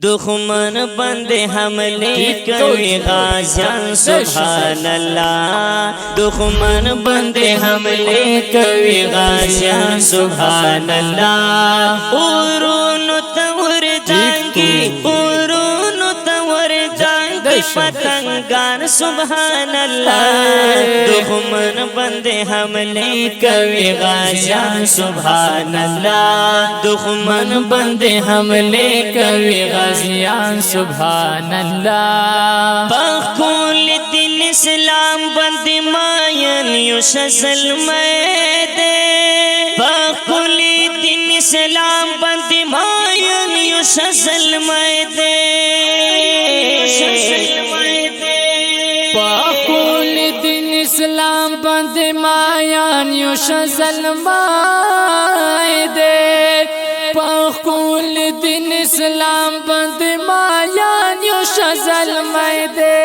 दुश्मन बंदे हमले कभी गाज़ियान सुभान अल्लाह। दुश्मन बंदे हमले कभी गाज़ियान सुभान अल्लाह। उरून तवर जाएंगे उरून तवर जाएंगे पतंगान सुभान अल्लाह। दुश्मन बंदे हमले कभी गाज़ियान सुभान अल्लाह। दुश्मन बंदे हमले कभी गाज़ियान सुभान अल्लाह। बकुल दिन इस्लाम बंदे मायन युशल मैदे। बकुल दिन इस्लाम बंदे मायन युशल मैदे। बकुल दिन इस्लाम बंदे मायन युशल मैदे। बकुल दिन इस्लाम बंद मायान युशल मैदे।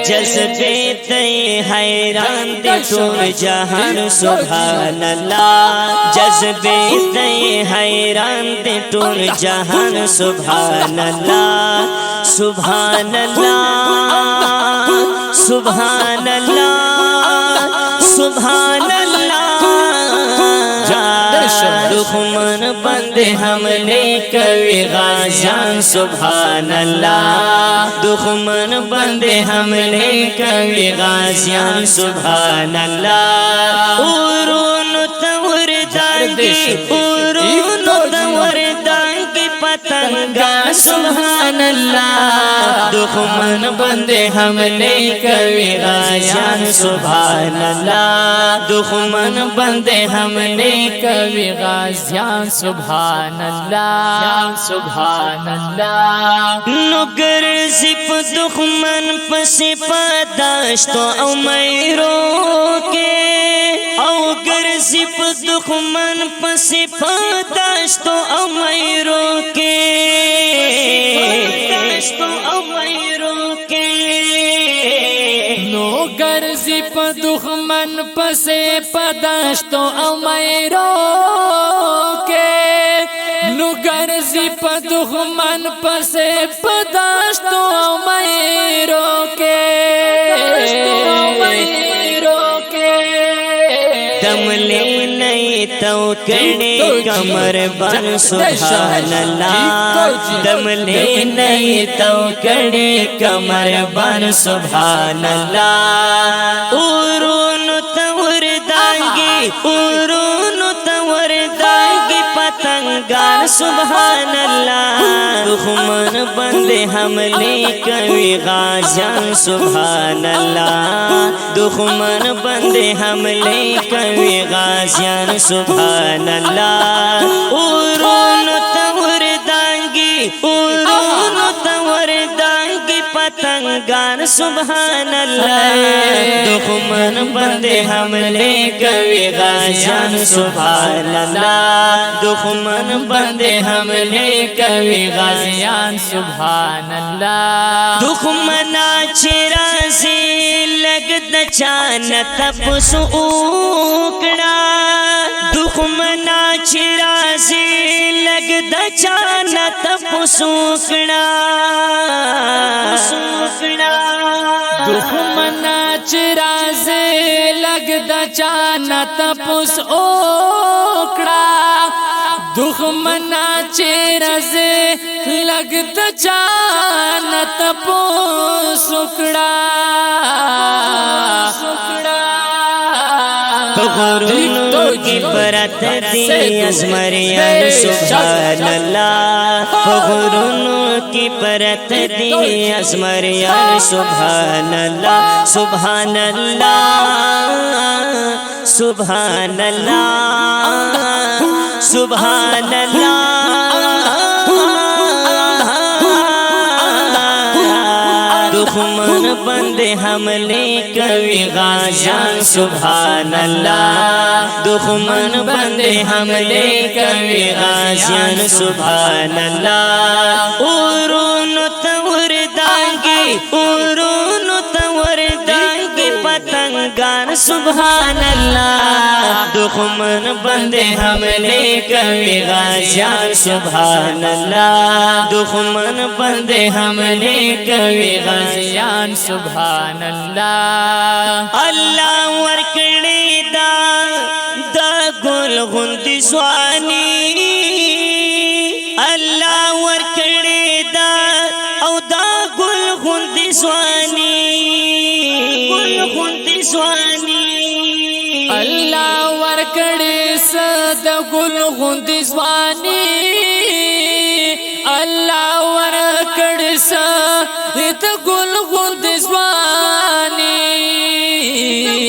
जज्बे ते हैरान दे तोर जहान सुभान अल्लाह। जज्बे ते हैरान दे तोर जहान सुभान अल्लाह। सुभान अल्लाह सुभान अल्लाह सुभान अल्लाह। दुश्मन बंदे हमले कभी गाज़ियान सुभान अल्लाह। दुश्मन बंदे हमले कभी गाज़ियान सुभान अल्लाह। उरून तवर जाएंगे उरून तवर जाएंगे पतंगा सुभान अल्लाह। दुश्मन बंदे हमले कभी गाज़ियान सुभान अल्लाह। दुश्मन बंदे हमले कभी गाज़ियान सुभान अल्लाह सुभान अल्लाह। नुगर जिप दुश्मन पसे पादाश्त उमैरो के। औगर जिप दुश्मन पसे पादाश्त उमैरो के। नोगर जिप दुश्मन पसे पदाश्तो उमैरो के। नुगर जिप दुश्मन पसे पदाश्तो उमैरो के। दमले नहीं तो कड़े कमर बन सुभान अल्लाह। दमले नहीं तो कड़े कमर बन सुभान अल्लाह। उरून तवर दांगे उरून तवर दांगे पतंगान सुभान अल्लाह। दुश्मन बंदे हमले कभी गाज़ियान सुभान अल्लाह। दुश्मन बंदे हमले कभी गाज़ियान सुभान अल्लाह। उरून तवर दांगे उरून तवर दांगे पतंगान सुभान अल्लाह। दुश्मन बंदे हमले कभी गाज़ियान सुभान अल्लाह। दुश्मन बंदे हमले कभी गाज़ियान सुभान अल्लाह। दुश्मना चिराज़ी लगद चान तपस उकड़ा। दुश्मना चिराज़ी लगद चान तपस उकड़ा। दुश्मना चिराज़े लगद चान तपस ओकड़ा। दुश्मना चिराज़े लगद चान तपस ओकड़ा। गुरुनों की बरत दी अज़मरियन सुभान अल्लाह। गुरुनों की बरत दी अज़मरियन सुभान अल्लाह। सुभान अल्लाह सुभान अल्लाह सुभान अल्लाह। दुश्मन बंदे हमले कभी गाज़ियान सुभान अल्लाह। दुश्मन बंदे हमले कभी गाज़ियान सुभान अल्लाह। उरून तवर दांगे उरून तवर दांगे पतंगान सुभान अल्लाह। दुश्मन बंदे हमले कवि गाजियान सुभान अल्लाह दुश्मन बंदे हमले कवि गाजियान सुभान अल्लाह अल्लाह वरकड़ी दा गुल गुंदी स्वानी अल्लाह वरकड़ी दा औ दा गुल गुंदी स्वानी गुल गुंदी स्वानी अल्लाह वरकड़ी सद गुल गुंदी स्वानी अल्लाह वरकड़ी सद गुल गुंदी स्वानी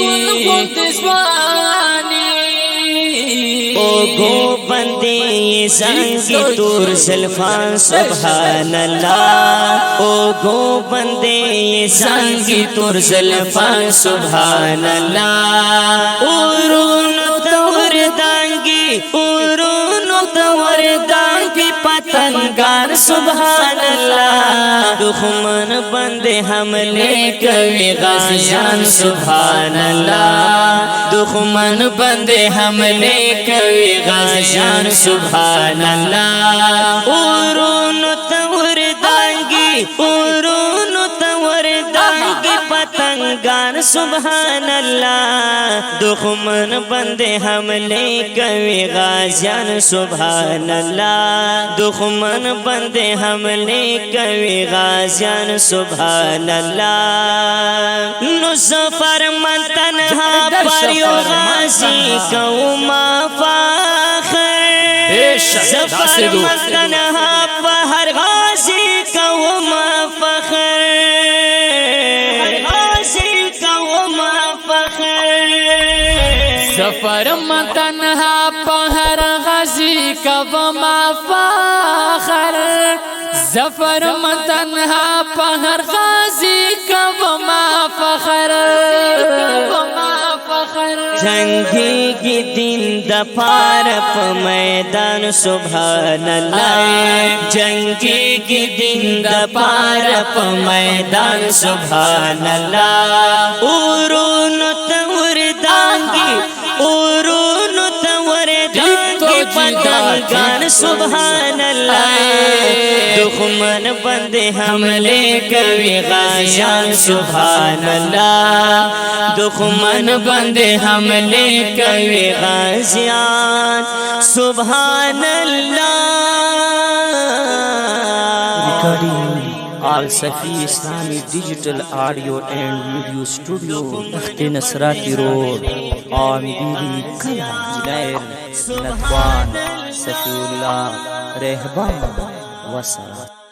गुल गुंदी स्वानी ओ गो बंदे ये संगी तूर सल्फान सुभान अल्लाह ओ गो बंदे ये संगी तूर सल्फान सुभान अल्लाह उरुन तोर दांगी उरुन तोर दांगी पतंगार सुभान अल्लाह दुश्मन बंदे हमले कवि गाजियान सुभान अल्लाह दुश्मन बंदे हमले कवि गाजियान सुभान अल्लाह उरुन तोर दांगी उरुन तोर दांगी पतंगार सुभान अल्लाह दुश्मन बंदे हमले कवि गाजियान सुभान अल्लाह दुश्मन बंदे हमले कवि गाजियान सुभान अल्लाह नुसफर मन तन्हा पर यो गाजी कौमा फाखर सफर मन तन्हा पर गाजी कौमा फखर गाजी कौमा फखर सफर मतनहा पहर गाजी कवमा फखर जफर मतनहा पहर गाजी कवमा फखर जंगी की दिन दफार प मैदान सुभान अल्लाह जंगी की दिन दफार प मैदान सुभान अल्लाह उरुन तवर दांगी उरुन तवर दांगी पतंगान सुभान अल्लाह दुश्मन बंदे हमले कवि गाजियान सुभान अल्लाह दुश्मन बंदे हमले कवि गाजियान सुभान अल्लाह Al Safi Islamic Digital Audio and Video Studio Takhte Nasrati Road Amiri Kala Junair Nadwan Safiullah Rehban Wassalam